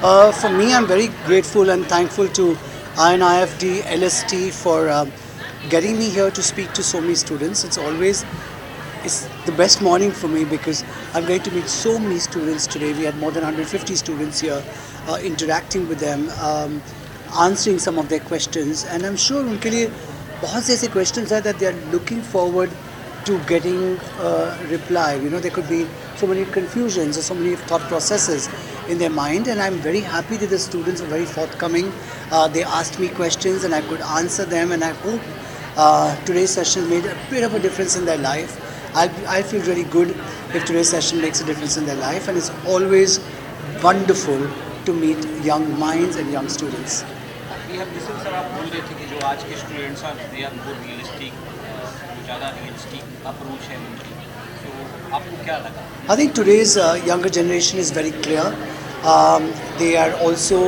For me, I'm very grateful and thankful to INIFD LST for getting me here to speak to so many students. It's the best morning for me because I'm going to meet so many students today. We had more than 150 students here, interacting with them, answering some of their questions, and I'm sure उनके लिए बहुत से ऐसे questions हैं that they are looking forward to getting a reply. You know, there could be so many confusions or so many thought processes in their mind, and I'm very happy that the students are very forthcoming. They asked me questions and I could answer them, and I hope today's session made a bit of a difference in their life. I feel really good if today's session makes a difference in their life, and it's always wonderful to meet young minds and young students. We have listened, sir, आप बोल रहे थे कि जो आज के students हैं they are more realistic, ज़्यादा realistic approach है उनकी. So आपको क्या लगा? I think today's younger generation is very clear. They are also,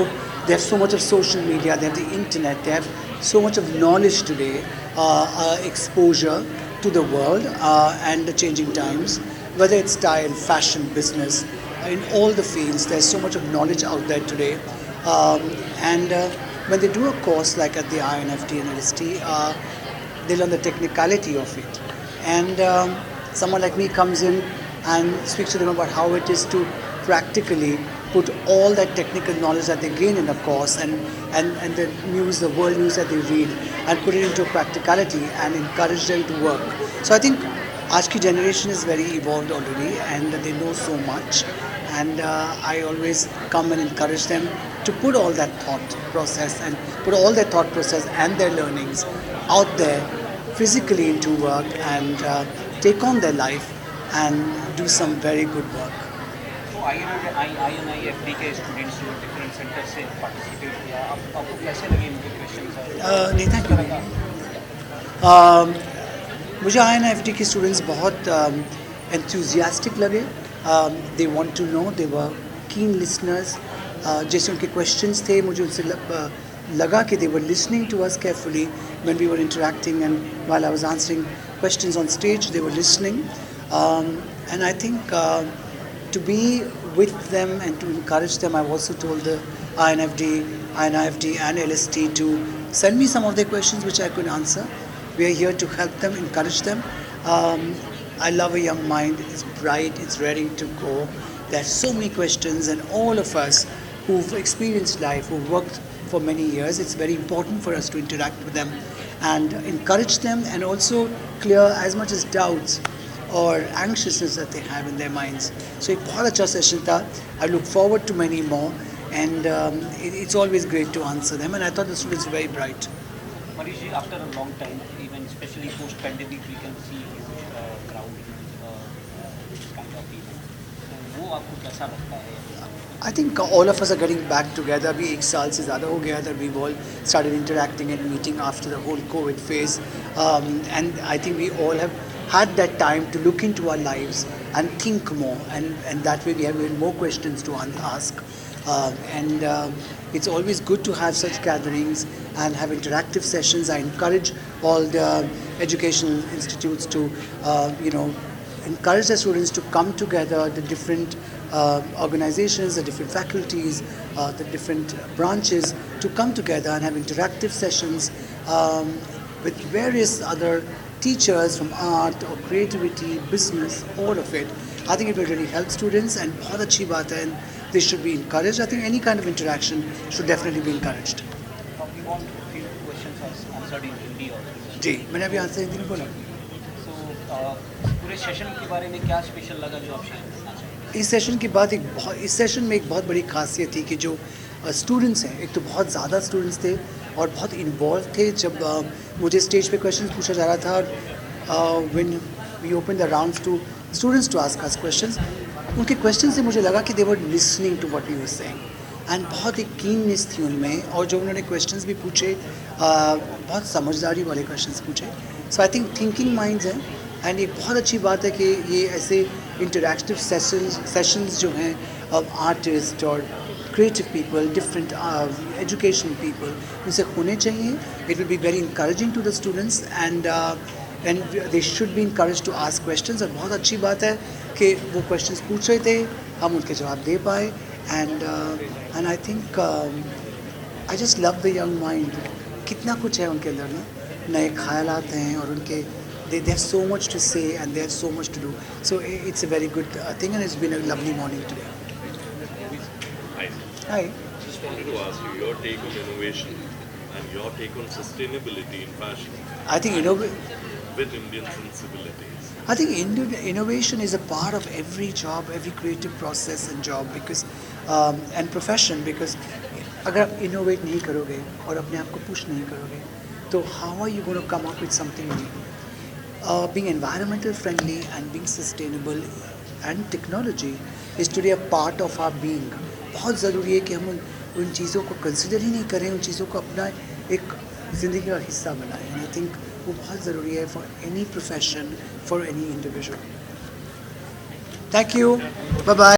they have so much of social media, they have the internet, they have so much of knowledge today, exposure to the world and the changing times, whether it's style, fashion, business, in all the fields, there's so much of knowledge out there today. And when they do a course like at the INFT and LST, they learn the technicality of it. And someone like me comes in and speaks to them about how it is to practically put all that technical knowledge that they gain in a course and the news, the world news that they read, and put it into practicality and encourage them to work. So I think आज की generation is very evolved already and they know so much, and I always come and encourage them to put all that thought process and their learnings out there physically into work and take on their life and do some very good work. तो INIFD के students जो different centre से participate किया, आपको कैसे लगे इनके questions? नहीं, थैंक यू. मुझे INIFD के स्टूडेंट्स बहुत enthusiastic लगे. They want to know, they were keen listeners. जैसे उनके questions थे, मुझे उनसे लगा कि they were listening to us carefully when we were interacting, and while I was answering questions on stage, they were listening. And I think to be with them and to encourage them, I've also told the INIFD and LST to send me some of their questions which I could answer. We are here to help them, encourage them. I love a young mind. It's bright, it's ready to go. There are so many questions, and all of us who've experienced life, who've worked for many years, it's very important for us to interact with them and encourage them, and also clear as much as doubts or anxiousness that they have in their minds. So एक बहुत अच्छा session था. I look forward to many more, and it's always great to answer them, and I thought the students were very bright. Manish ji, after a long time, even especially post-pandemic, we can see huge crowd in this kind of event. So वो आपको कैसा लगता है? I think all of us are getting back together. अभी एक साल से ज़्यादा हो गया that we've all started interacting and meeting after the whole COVID phase, and I think we all have had that time to look into our lives and think more, and that way we have even more questions to ask. And it's always good to have such gatherings and have interactive sessions. I encourage all the educational institutes to, encourage the students to come together, the different organizations, the different faculties, the different branches, to come together and have interactive sessions with various other teachers from art or creativity, business, all of it. I think it will really help students, and बहुत अच्छी बात है, and they should be encouraged. I think any kind of interaction should definitely be encouraged. We want few questions answered in Hindi also. जी, मैंने अभी answer Hindi में बोला. So पूरे session के बारे में क्या स्पेशल लगा जो आप शेयर करना चाहेंगे? इस सेशन में एक बहुत बड़ी खासियत थी कि जो स्टूडेंट्स हैं, एक तो बहुत ज़्यादा स्टूडेंट्स थे और बहुत इन्वॉल्व थे. जब मुझे स्टेज पे क्वेश्चन पूछा जा रहा था, when we open the rounds to students to ask us questions, उनके क्वेश्चन से मुझे लगा कि they were listening to what we were saying, and बहुत एक कीननेस थी उनमें, और जो उन्होंने क्वेश्चंस भी पूछे बहुत समझदारी वाले क्वेश्चंस पूछे. सो आई थिंक थिंकिंग माइंड्स हैं, एंड ये बहुत अच्छी बात है कि ये ऐसे इंटरैक्टिव सेशंस जो हैं आर्टिस्ट और creative people, different educational people, उनसे होने चाहिए. It will be very encouraging to the students, and they should be encouraged to ask questions. और बहुत अच्छी बात है कि वो questions पूछ रहे थे, हम उनके जवाब दे पाए, and and I think I just love the young mind. कितना कुछ है उनके अंदर ना, नए ख्यालात हैं और उनके they have so much to say and they have so much to do. So it's a very good thing and it's been a lovely morning today. Hi. Hi. Just wanted to ask you your take on innovation and your take on sustainability in fashion I think with Indian sensibilities. I think innovation is a part of every job, every creative process and job because and profession because अगर आप innovate नहीं करोगे और अपने आप को push नहीं करोगे तो how are you going to come up with something new? Being environmental friendly and being sustainable and technology is today a part of our being. बहुत ज़रूरी है कि हम उन चीज़ों को कंसिडर ही नहीं करें, उन चीज़ों को अपना एक ज़िंदगी का हिस्सा बनाएं. एंड आई थिंक वो बहुत ज़रूरी है for any profession, for any individual. Thank you, bye bye.